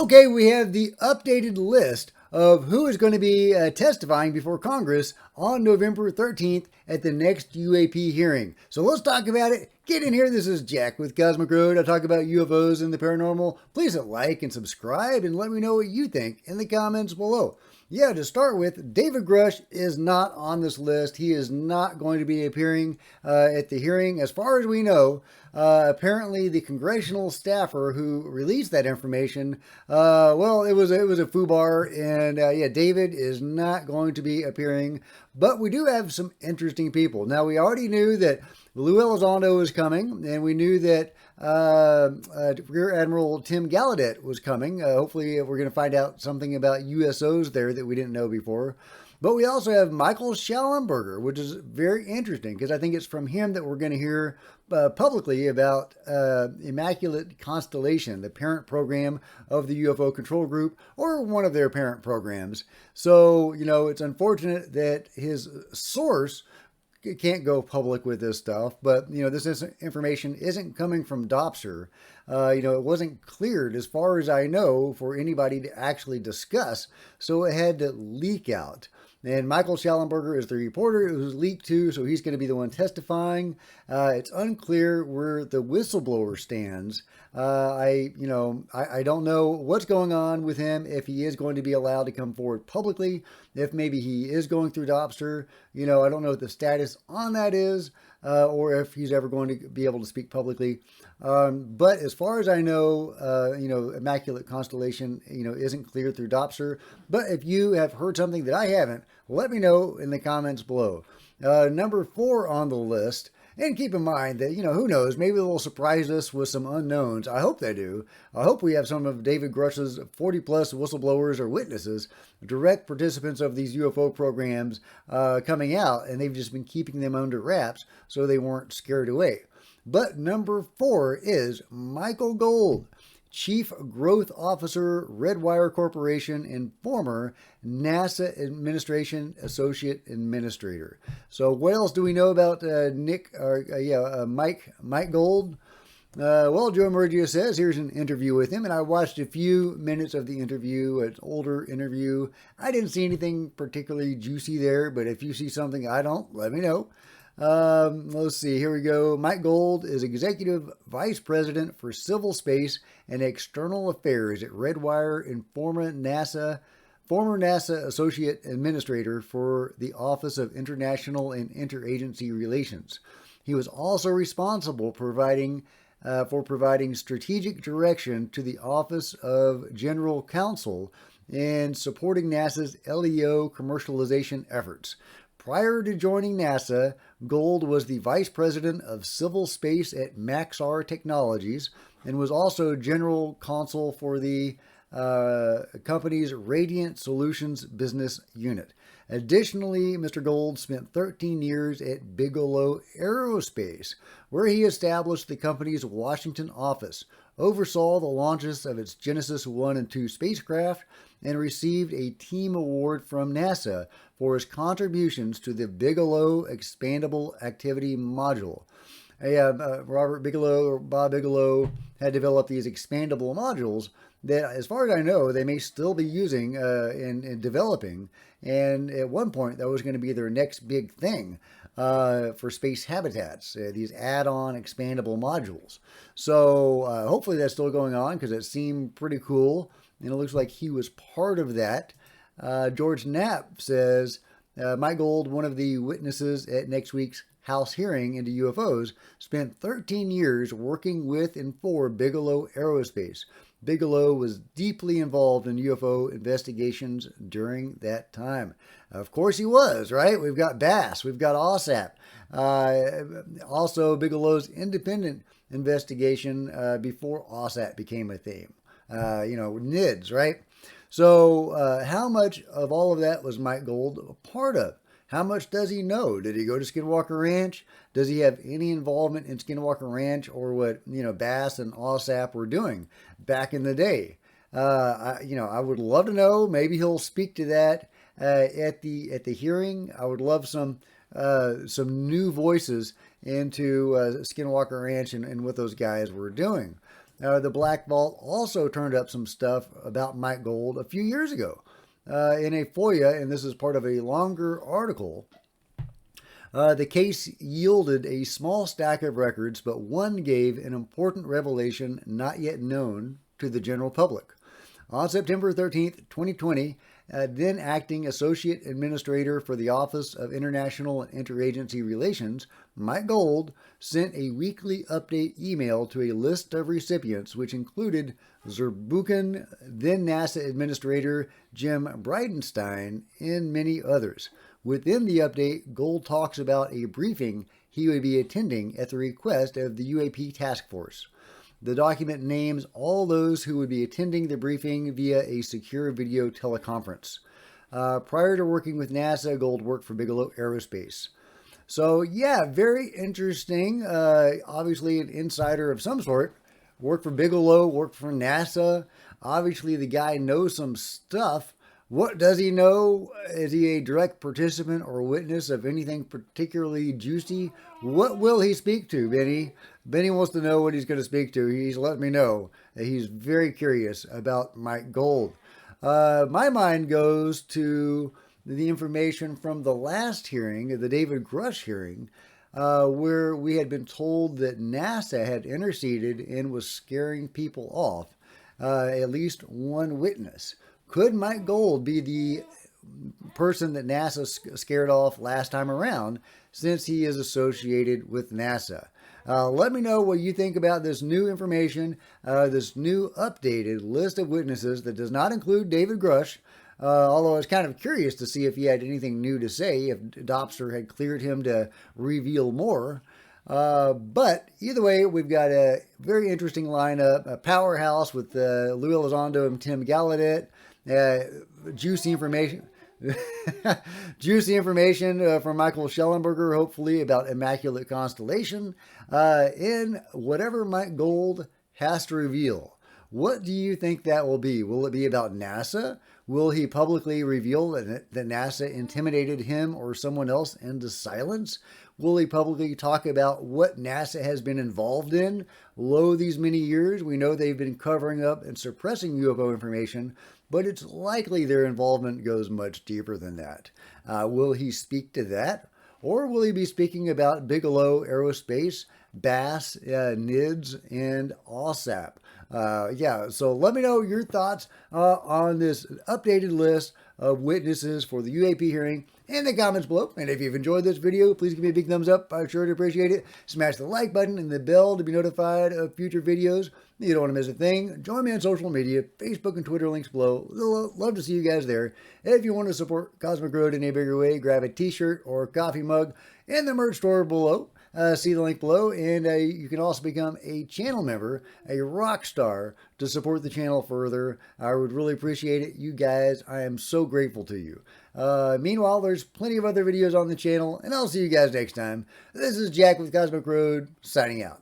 Okay, we have the updated list of who is going to be testifying before Congress on November 13th at the next UAP hearing. So let's talk about it. Get in here. This is Jack with Cosmic Road. I talk about UFOs and the paranormal. Please hit like and subscribe and let me know what you think in the comments below. Yeah, to start with, David Grusch is not on this list. He is not going to be appearing at the hearing. As far as we know, apparently the congressional staffer who released that information, well, it was a foobar, and yeah, David is not going to be appearing. But we do have some interesting people. Now, we already knew that Lou Elizondo was coming, and we knew that Rear Admiral Tim Gallaudet was coming. Hopefully, we're going to find out something about USOs there that we didn't know before. But we also have Michael Shellenberger, which is very interesting because I think it's from him that we're going to hear publicly about Immaculate Constellation, the parent program of the UFO Control Group, or one of their parent programs. So, you know, it's unfortunate that his source can't go public with this stuff, but you know, this information isn't coming from Dopser. You know, it wasn't cleared as far as I know for anybody to actually discuss, so it had to leak out. And Michael Shellenberger is the reporter it was leaked to, so he's going to be the one testifying. It's unclear where the whistleblower stands. I don't know what's going on with him, if he is going to be allowed to come forward publicly, if maybe he is going through Dopster. You know, I don't know what the status on that is, or if he's ever going to be able to speak publicly. But as far as I know, you know, Immaculate Constellation, you know, isn't cleared through Dopser. But if you have heard something that I haven't, let me know in the comments below. Number 4 on the list, and keep in mind that, you know, who knows, maybe they'll surprise us with some unknowns. I hope they do. I hope we have some of David Grusch's 40-plus whistleblowers or witnesses, direct participants of these UFO programs coming out, and they've just been keeping them under wraps so they weren't scared away. But number 4 is Michael Gold, Chief Growth Officer, Redwire Corporation, and former NASA Administration Associate Administrator. So what else do we know about Mike Gold? Well, Joe Emergio says here's an interview with him, and I watched a few minutes of the interview, an older interview. I didn't see anything particularly juicy there, but if you see something I don't, let me know. Let's see, here we go. Mike Gold is Executive Vice President for Civil Space and External Affairs at Redwire and former NASA Associate Administrator for the Office of International and Interagency Relations. He was also responsible for providing strategic direction to the Office of General Counsel and supporting NASA's LEO commercialization efforts. Prior to joining NASA, Gold was the Vice President of Civil Space at Maxar Technologies and was also General Counsel for the company's Radiant Solutions business unit. Additionally, Mr. Gold spent 13 years at Bigelow Aerospace, where he established the company's Washington office, oversaw the launches of its Genesis 1 and 2 spacecraft, and received a team award from NASA for his contributions to the Bigelow Expandable Activity Module. Robert Bigelow, or Bob Bigelow, had developed these expandable modules that, as far as I know, they may still be using and developing. And at one point, that was going to be their next big thing for space habitats, these add-on expandable modules. So hopefully that's still going on because it seemed pretty cool. And it looks like he was part of that. George Knapp says, Mike Gold, one of the witnesses at next week's House hearing into UFOs, spent 13 years working with and for Bigelow Aerospace. Bigelow was deeply involved in UFO investigations during that time. Of course he was, right? We've got BASS, we've got OSAP. Also, Bigelow's independent investigation before OSAP became a theme. NIDS, right? So how much of all of that was Mike Gold a part of? How much does he know? Did he go to Skinwalker Ranch? Does he have any involvement in Skinwalker Ranch or what, BASS and OSAP were doing back in the day? I would love to know. Maybe he'll speak to that at the hearing. I would love some new voices into Skinwalker Ranch and what those guys were doing. The Black Vault also turned up some stuff about Mike Gold a few years ago in a FOIA, and this is part of a longer article. The case yielded a small stack of records, but one gave an important revelation not yet known to the general public. On September 13th, 2020, then acting Associate Administrator for the Office of International and Interagency Relations, Mike Gold sent a weekly update email to a list of recipients, which included Zurbuchen, then NASA Administrator Jim Bridenstine, and many others. Within the update, Gold talks about a briefing he would be attending at the request of the UAP Task Force. The document names all those who would be attending the briefing via a secure video teleconference. Prior to working with NASA, Gold worked for Bigelow Aerospace. So, yeah, very interesting. Obviously, an insider of some sort. Worked for Bigelow, worked for NASA. Obviously, the guy knows some stuff. What does he know? Is he a direct participant or witness of anything particularly juicy? What will he speak to, Benny? Benny wants to know what he's going to speak to. He's let me know that he's very curious about Mike Gold. My mind goes to the information from the last hearing, the David Grusch hearing, where we had been told that NASA had interceded and was scaring people off, at least one witness. Could Mike Gold be the person that NASA scared off last time around, since he is associated with NASA? Let me know what you think about this new information, this new updated list of witnesses that does not include David Grusch, although I was kind of curious to see if he had anything new to say, if Dobster had cleared him to reveal more. But either way, we've got a very interesting lineup, a powerhouse with Lou Elizondo and Tim Gallaudet. Juicy information. Juicy information from Michael Shellenberger, hopefully, about Immaculate Constellation, in whatever Mike Gold has to reveal. What do you think that will be? Will it be about NASA? Will he publicly reveal that NASA intimidated him or someone else into silence? Will he publicly talk about what NASA has been involved in these many years? We know they've been covering up and suppressing UFO information, but it's likely their involvement goes much deeper than that. Will he speak to that? Or will he be speaking about Bigelow Aerospace, Bass, NIDS, and OSAP? So let me know your thoughts on this updated list of witnesses for the UAP hearing in the comments below. And if you've enjoyed this video, please give me a big thumbs up. I'd sure appreciate it. Smash the like button and the bell to be notified of future videos. You don't want to miss a thing. Join me on social media, Facebook and Twitter, links below. Love to see you guys there. If you want to support Cosmic Road in a bigger way, grab a t-shirt or coffee mug in the merch store below. See the link below, and you can also become a channel member, a rock star, to support the channel further. I would really appreciate it. You guys, I am so grateful to you. Meanwhile, there's plenty of other videos on the channel, and I'll see you guys next time. This is Jack with Cosmic Road, signing out.